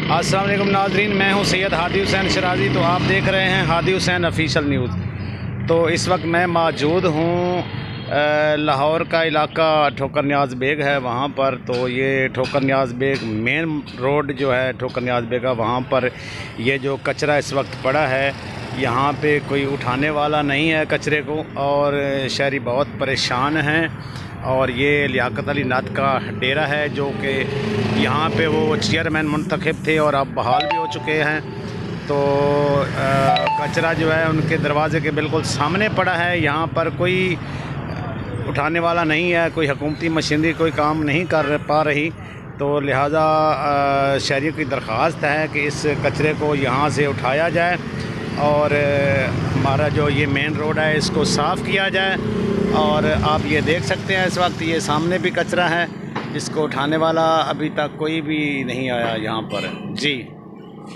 अस्सलाम वालेकुम नाज़रीन, मैं हूं सैयद हादी हुसैन शराजी। तो आप देख रहे हैं हादी हुसैन ऑफिशियल न्यूज़। तो इस वक्त मैं मौजूद हूं लाहौर का इलाका ठोकर न्याज़ बेग है वहां पर। तो ये ठोकर न्याज़ बेग मेन रोड जो है ठोकर न्याज़ बेग का, वहां पर ये जो कचरा इस वक्त पड़ा है, यहाँ पे कोई उठाने वाला नहीं है कचरे को, और शहरी बहुत परेशान हैं। और ये लियाकत अली नाथ का डेरा है जो कि यहाँ पे वो चेयरमैन मुंतखब थे और अब बहाल भी हो चुके हैं। तो कचरा जो है उनके दरवाज़े के बिल्कुल सामने पड़ा है। यहाँ पर कोई उठाने वाला नहीं है, कोई हुकूमती मशीनरी कोई काम नहीं कर पा रही। तो लिहाजा शहरियों की दरख्वास्त है कि इस कचरे को यहाँ से उठाया जाए और हमारा जो ये मेन रोड है इसको साफ़ किया जाए। और आप ये देख सकते हैं इस वक्त ये सामने भी कचरा है, इसको उठाने वाला अभी तक कोई भी नहीं आया यहाँ पर। जी।